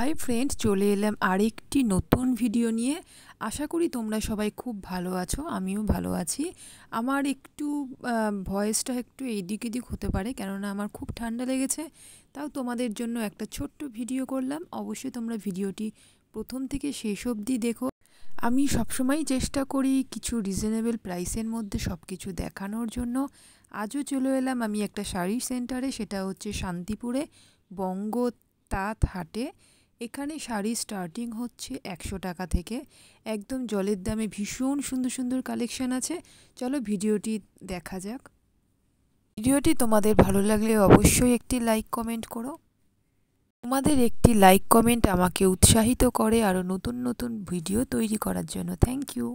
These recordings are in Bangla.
হাই ফ্রেন্ডস, চলে এলাম আরেকটি নতুন ভিডিও নিয়ে। আশা করি তোমরা সবাই খুব ভালো আছো, আমিও ভালো আছি। আমার একটু ভয়েসটা একটু এইদিক এদিক হতে পারে, কেননা আমার খুব ঠান্ডা লেগেছে। তাও তোমাদের জন্য একটা ছোট্ট ভিডিও করলাম। অবশ্যই তোমরা ভিডিওটি প্রথম থেকে শেষ অবধি দেখো। আমি সবসময় চেষ্টা করি কিছু রিজনেবল প্রাইসের মধ্যে সব কিছু দেখানোর জন্য। আজও চলে এলাম আমি একটা শাড়ি সেন্টারে, সেটা হচ্ছে শান্তিপুরে বঙ্গ তাঁত হাটে। এখানে শাড়ি স্টার্টিং হচ্ছে 100 টাকা থেকে, একদম জলের দামে ভীষণ সুন্দর সুন্দর কালেকশন আছে। চলো ভিডিওটি দেখা যাক। ভিডিওটি তোমাদের ভালো লাগলে অবশ্যই একটি লাইক কমেন্ট করো। তোমাদের একটি লাইক কমেন্ট আমাকে উৎসাহিত করে আরও নতুন নতুন ভিডিও তৈরি করার জন্য। Thank you.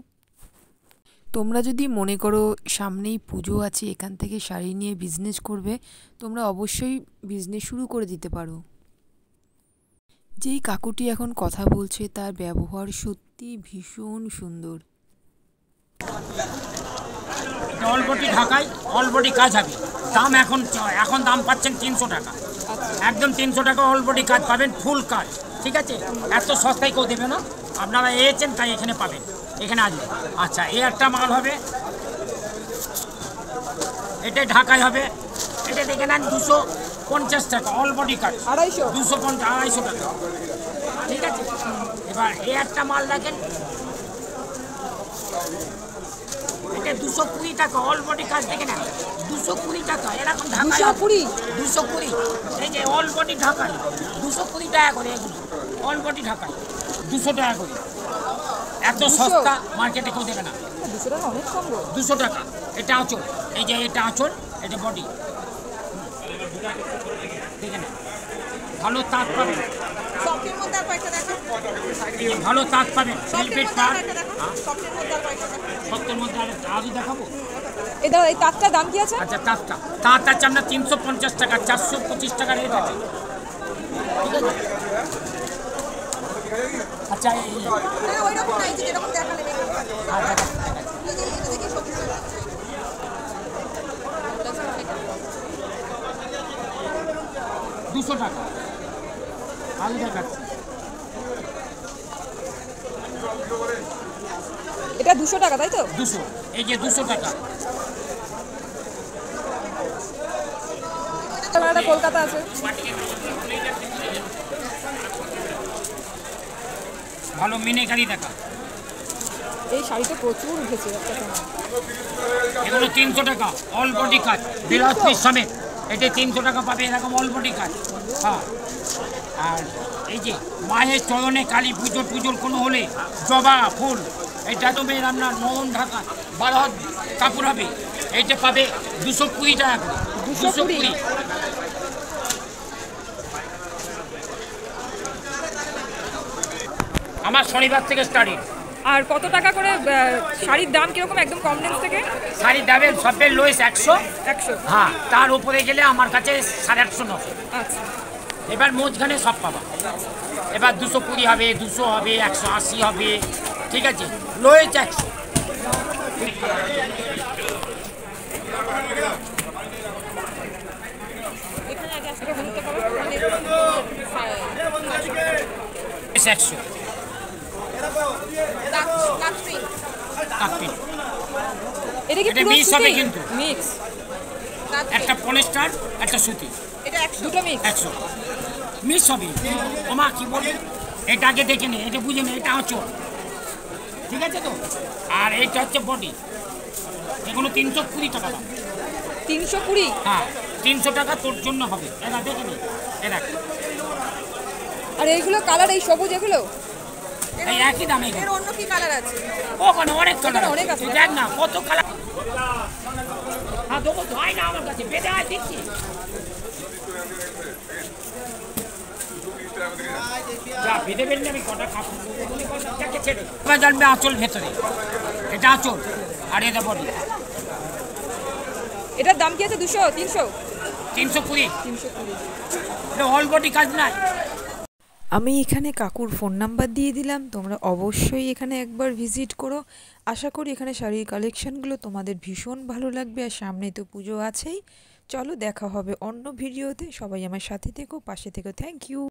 তোমরা যদি মনে করো সামনেই পুজো আছে, এখান থেকে শাড়ি নিয়ে বিজনেস করবে, তোমরা অবশ্যই বিজনেস শুরু করে দিতে পারো। যেই কাকুটি এখন কথা বলছে তার ব্যবহার সত্যি ভীষণ সুন্দর। অল বডি ঢাকায় অল বডি কাজ হবে। দাম এখন দাম পাচ্ছেন 300 টাকা, একদম 300 টাকা অল বডি কাজ পাবেন, ফুল কাজ। ঠিক আছে, এত সস্তায় কেউ দেবে না। আপনারা এসেছেন তাই এখানে পাবেন, এখানে আসবেন। আচ্ছা, এই একটা মাল হবে, এটা ঢাকায় হবে। এটা দেখে নেন 250 টাকা অল বডি কাজ, 250 টাকা। ঠিক আছে, এবার এই একটা মাল দেখেন, এটা 220 টাকা অল বডি কাজ। দেখে নেন 220 টাকা, এরকম ঢাকায় 220। এই যে অল বডি ঢাকায় 220 টাকা করে, এগুলো অল বডি ঢাকায় 200 টাকা করে। এত সস্তা মার্কেটে কেউ দেবে না। 200 টাকা। এটা আঁচল, এই যে এটা আঁচল, এটা বডি। দেখে নেন, ভালো তাঁত পাবেন, ভালো তাঁত পাবেন। সত্যের মধ্যে আরও দেখাবো। এই তাঁতটার দাম কি আছে? আচ্ছা, তাঁত আছে আপনার 350 টাকা, 425 টাকা রেট আছে। ঠিক আছে, আচ্ছা 200 টাকা আলু দেখাচ্ছি। এটা 200 টাকা, তাই তো? 200, এই যে 200 টাকা। কলকাতা আছে, ভালো মিনেকারি দেখা। এই শাড়িটা প্রচুর উঠেছে। এগুলো 300 টাকা অল বডি কাজ, ব্লাউজ পিস সমেত। এটা 300 টাকা পাবে, এরকম অল বডি কাজ। হ্যাঁ, আর এই যে মায়ের চরণে কালী পুজোর কোনো হলে জবা ফুল, এটা তো মেয়ের আপনার নরম ঢাকা 12 হাত কাপড় হবে। এইটা পাবে 220 টাকা করে, 220। আমার শনিবার থেকে স্টার্টিং। আর কত টাকা করে শাড়ির দাম কিরকম একদম কম রেঞ্জ থেকে? শাড়ির দামের সবের লোয়েস 100। হ্যাঁ, তার উপরে গেলে আমার কাছে 150-900। আচ্ছা, এবার মধ্যখানে সব পাবা। এবার 220 হবে, 200 হবে, 180 হবে। ঠিক আছে, লোয়েস 100। এটা মিক্স হবে, কিন্তু মিক্স একটা পলিস্টার একটা সুতি, এটা দুটো মিক্স 100 মিক্স হবে। ওমা কি বলবো, এটা আগে দেখে নে, এটা বুঝে নে, এটা আঁচল। ঠিক আছে তো, আর এইটা হচ্ছে বডি। এগুলো 320 টাকা দাম। 320? হ্যাঁ, 300 টাকা তোর জন্য হবে। এরা দেখে নে, এরা। আর এইগুলো কালার, এই সবুজ এগুলো এই একই দামে। এর অন্য কি কালার আছে? ওখানে অনেক কালার, অনেক আছে। দেখ না কত কালার। হ্যাঁ, দেবো তো, আয় না আমার কাছে, বেঁধে আয়, দিচ্ছি। যা বেঁধে বেঁধে আমি কটা কাপড় ছেড়ে এবার জানবে আঁচল ভেতরে। এটা আঁচল, আর এটা বডি। এটার দাম কি আছে? 200, 300? 320। 320। এটা অল বডি কাজ নাই। আমি এখানে কাকুর ফোন নাম্বার দিয়ে দিলাম, তোমরা অবশ্যই এখানে একবার ভিজিট করো। আশা করি এখানে শাড়ির কালেকশানগুলো তোমাদের ভীষণ ভালো লাগবে। আর সামনে তো পুজো আছেই। চলো দেখা হবে অন্য ভিডিওতে। সবাই আমার সাথে থেকো, পাশে থেকো। Thank you.